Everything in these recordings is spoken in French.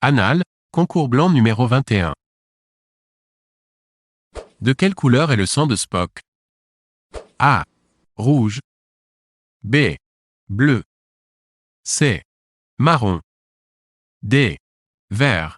Annales, concours blanc numéro 21. De quelle couleur est le sang de Spock? A. Rouge. B. Bleu. C. Marron. D. Vert.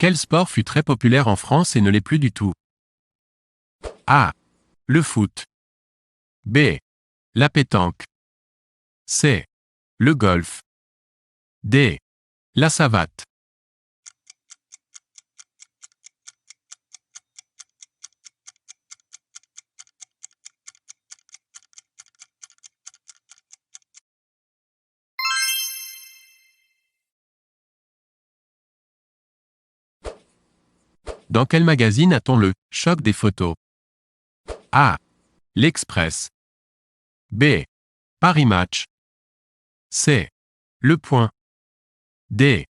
Quel sport fut très populaire en France et ne l'est plus du tout? A. Le foot. B. La pétanque. C. Le golf. D. La savate. Dans quel magazine a-t-on le « choc des photos » A. L'Express. B. Paris Match. C. Le Point. D.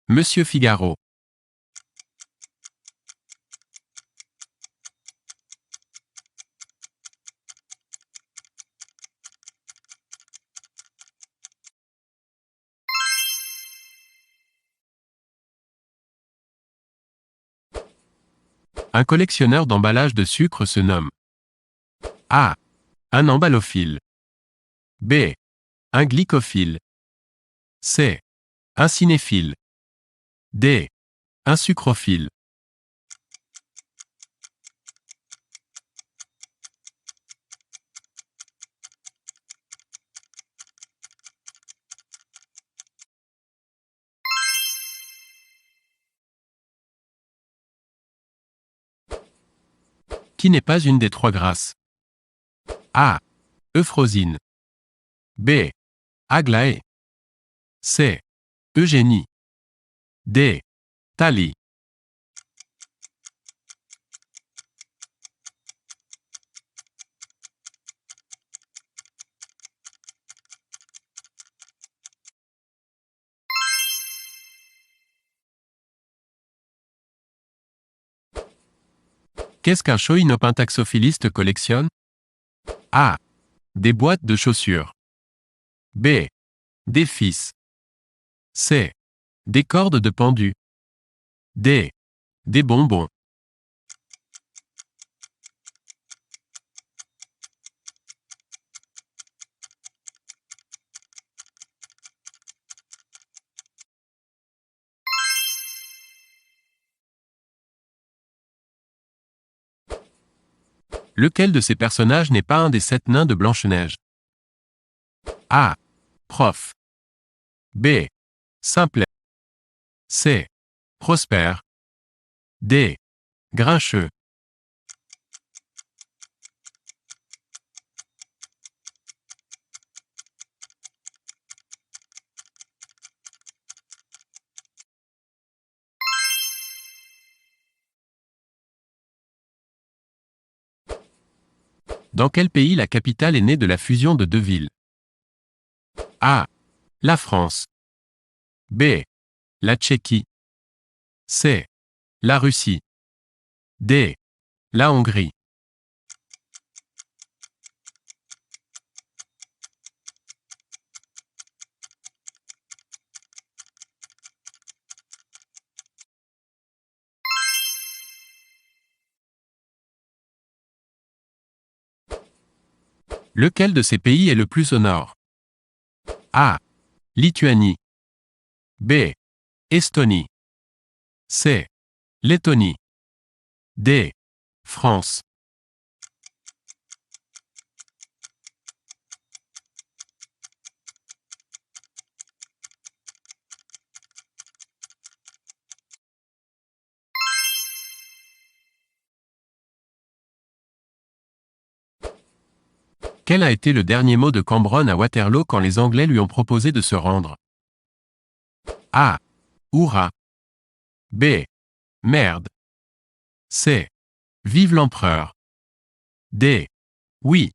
Monsieur Figaro. Un collectionneur d'emballage de sucre se nomme A. Un embalophile. B. Un glycophile. C. Un cinéphile. D. Un sucrophile. Qui n'est pas une des trois grâces? A. Euphrosine. B. Aglaé. C. Eugénie. D. Thalie. Qu'est-ce qu'un choïnopentaxophiliste collectionne? A. Des boîtes de chaussures. B. Des fils. C. Des cordes de pendu. D. Des bonbons. Lequel de ces personnages n'est pas un des 7 nains de Blanche-Neige? A. Prof. B. Simplet. C. Prosper. D. Grincheux. Dans quel pays la capitale est née de la fusion de deux villes? A. La France. B. La Tchéquie. C. La Russie. D. La Hongrie. Lequel de ces pays est le plus au nord? A. Lituanie. B. Estonie. C. Lettonie. D. France. Quel a été le dernier mot de Cambronne à Waterloo quand les Anglais lui ont proposé de se rendre? A. Hurrah. B. Merde. C. Vive l'empereur. D. Oui.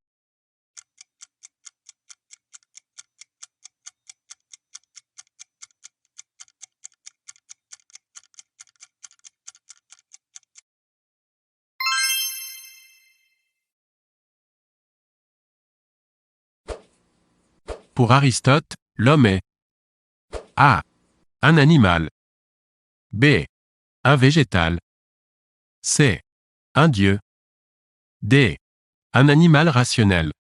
Pour Aristote, l'homme est A. Un animal. B. Un végétal. C. Un dieu. D. Un animal rationnel.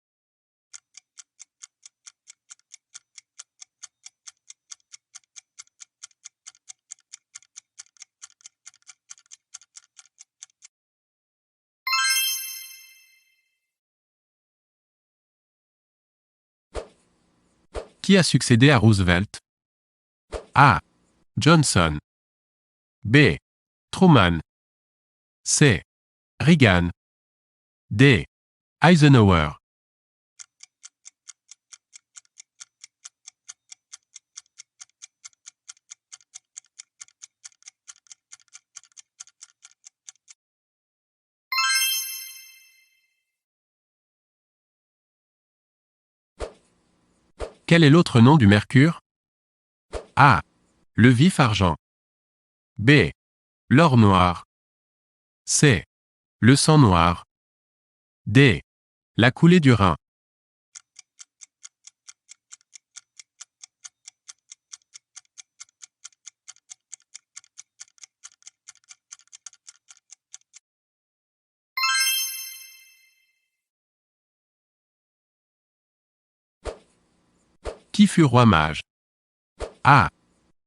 Qui a succédé à Roosevelt? A. Johnson. B. Truman. C. Reagan. D. Eisenhower. Quel est l'autre nom du mercure? A. Le vif argent. B. L'or noir. C. Le sang noir. D. La coulée du Rhin. Qui fut roi mage? A.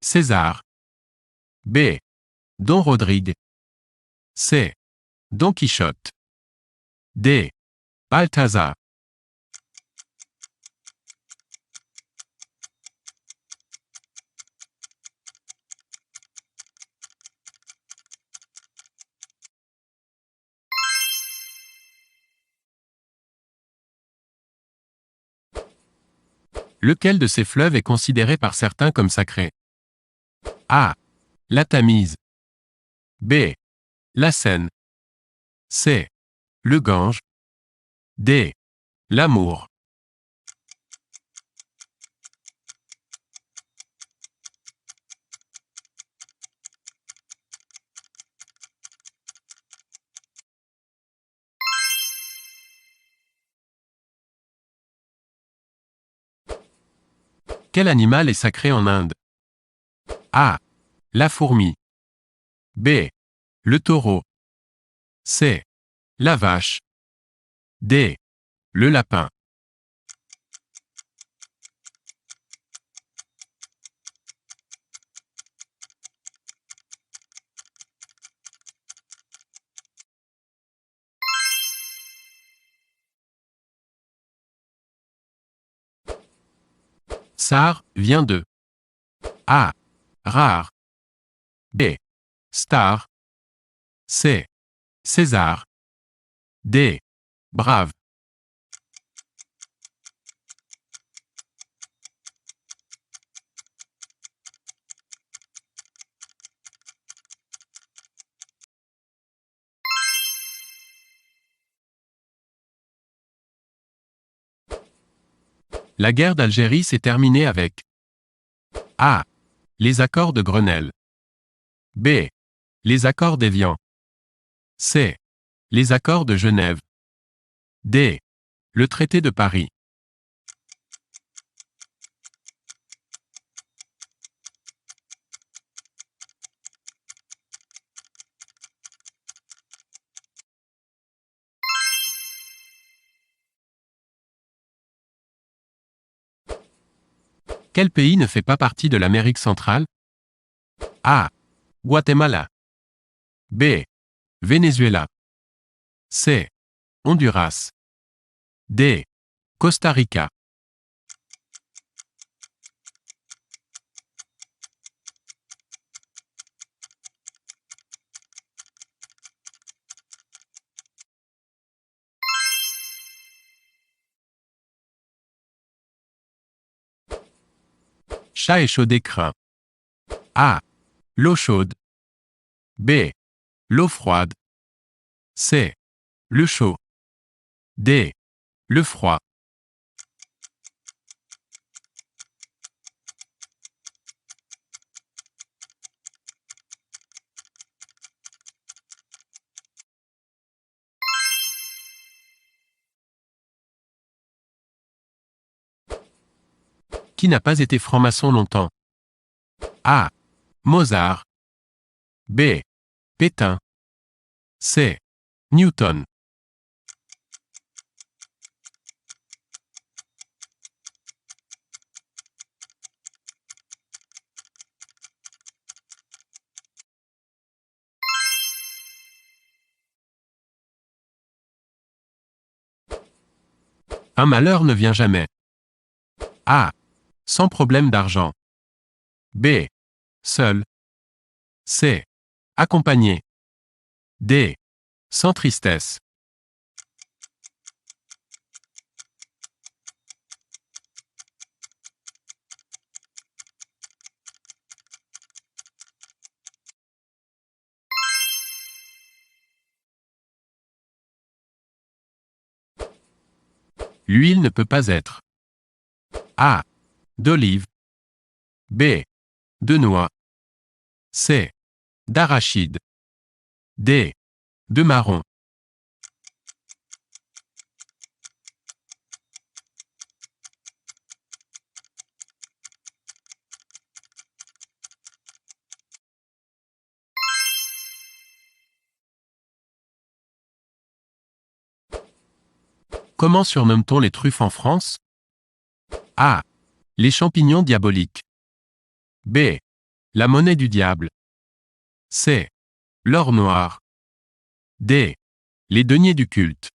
César. B. Don Rodrigue. C. Don Quichotte. D. Balthazar. Lequel de ces fleuves est considéré par certains comme sacré? A. La Tamise. B. La Seine. C. Le Gange. D. L'Amour. Quel animal est sacré en Inde? A. La fourmi. B. Le taureau. C. La vache. D. Le lapin. Sar vient de A. Rare. B. Star. C. César. D. Brave. La guerre d'Algérie s'est terminée avec A. Les accords de Grenelle. B. Les accords d'Évian. C. Les accords de Genève. D. Le traité de Paris. Quel pays ne fait pas partie de l'Amérique centrale? A. Guatemala. B. Venezuela. C. Honduras. D. Costa Rica. Chat échaudé craint. A. L'eau chaude. B. L'eau froide. C. Le chaud. D. Le froid. Qui n'a pas été franc-maçon longtemps? A. Mozart. B. Pétain. C. Newton. Un malheur ne vient jamais. A. Sans problème d'argent. B. Seul. C. Accompagné. D. Sans tristesse. L'huile ne peut pas être. A. D'olive. B. De noix. C. D'arachide. D. De marron. Comment surnomme-t-on les truffes en France? A. Les champignons diaboliques. B. La monnaie du diable. C. L'or noir. D. Les deniers du culte.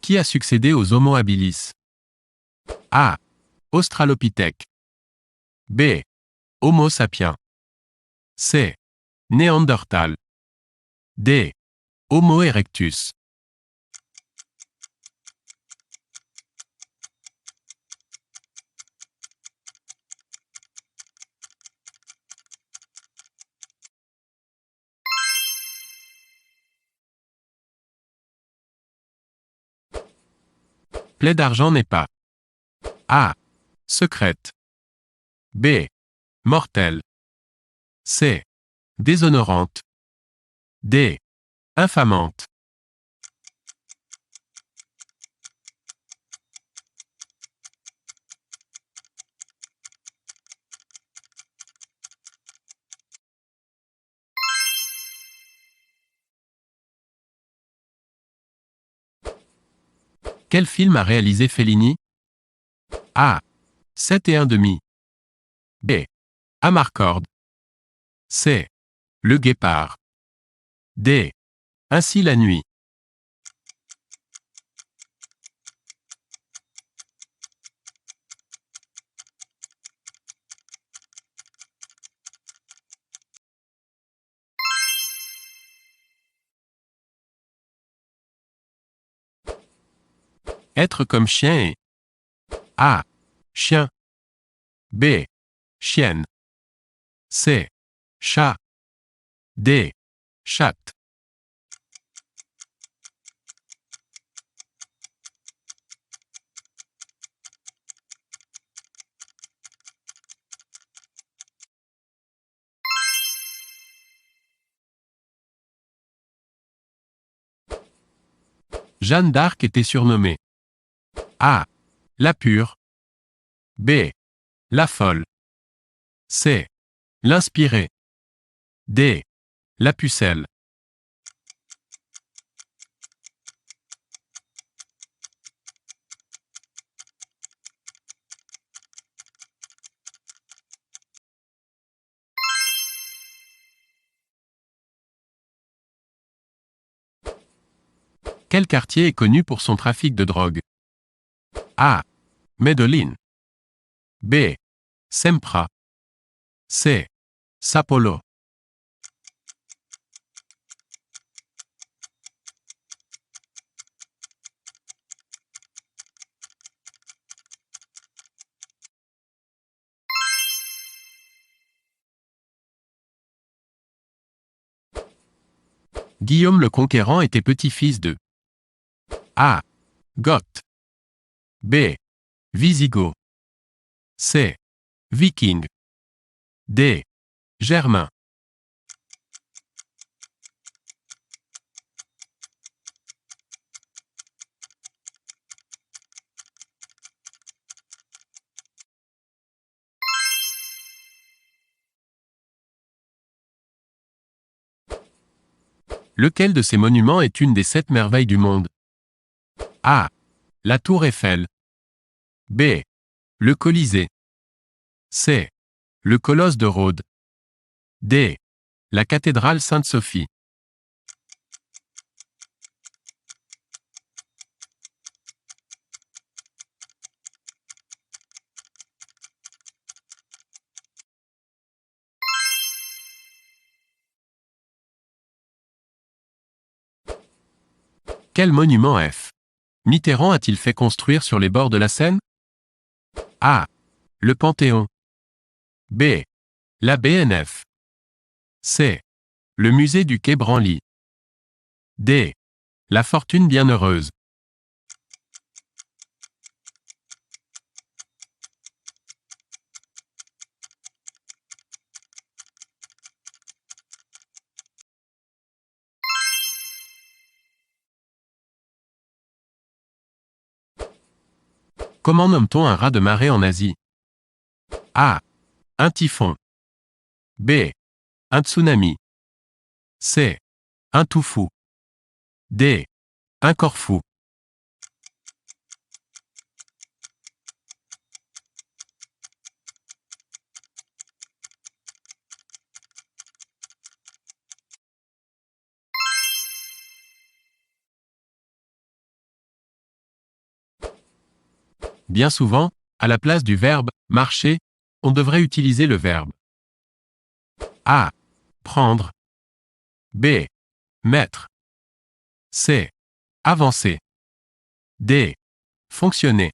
Qui a succédé aux Homo habilis? A. Australopithèque. B. Homo sapiens. C. Néandertal. D. Homo erectus. Plaie d'argent n'est pas. A. Secrète. B. Mortelle. C. Déshonorante. D. Infamante. Quel film a réalisé Fellini? A. 7 et un demi. B. Amarcord. C. Le Guépard. D. Ainsi la nuit. Être comme chien et A. Chien. B. Chienne. C. Chat. D. Chatte. Jeanne d'Arc était surnommée A. La pure. B. La folle. C. L'inspirée. D. La pucelle. Quel quartier est connu pour son trafic de drogue? A. Medellín. B. Sempra. C. Sapolo. Guillaume le Conquérant était petit-fils de A. Goth. B. Wisigoth. C. Viking. D. Germain. Lequel de ces monuments est une des 7 merveilles du monde? A. La Tour Eiffel. B. Le Colisée. C. Le Colosse de Rhodes. D. La cathédrale Sainte-Sophie. Quel monument F. Mitterrand a-t-il fait construire sur les bords de la Seine? A. Le Panthéon. B. La BNF. C. Le musée du Quai Branly. D. La Fortune Bienheureuse. Comment nomme-t-on un raz de marée en Asie? A. Un typhon. B. Un tsunami. C. Un toufou. D. Un corfou. Bien souvent, à la place du verbe « marcher », on devrait utiliser le verbe A. Prendre. B. Mettre. C. Avancer. D. Fonctionner.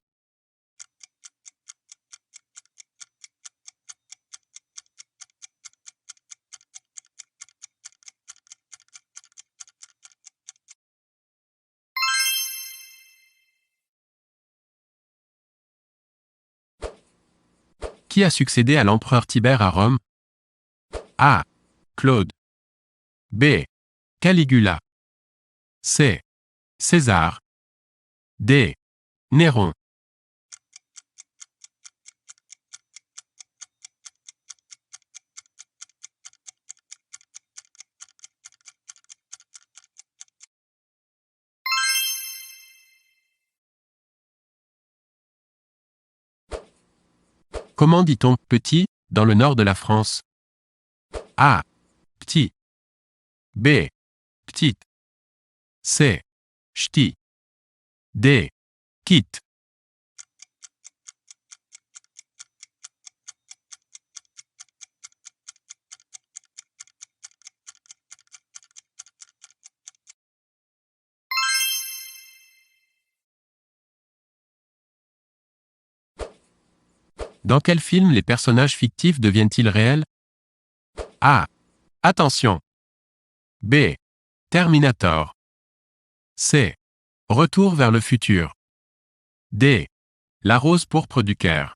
Qui a succédé à l'empereur Tibère à Rome? A. Claude. B. Caligula. C. César. D. Néron. Comment dit-on « petit » dans le nord de la France? A. Petit. B. Petite. C. Ch'ti. D. Quitte. Dans quel film les personnages fictifs deviennent-ils réels? A. Attention. B. Terminator. C. Retour vers le futur. D. La rose pourpre du Caire.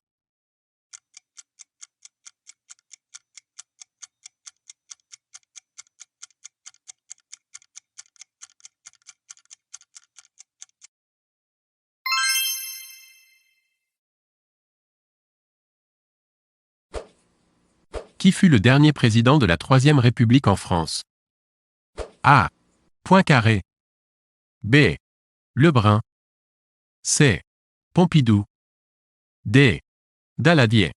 Qui fut le dernier président de la Troisième République en France? A. Poincaré. B. Lebrun. C. Pompidou. D. Daladier.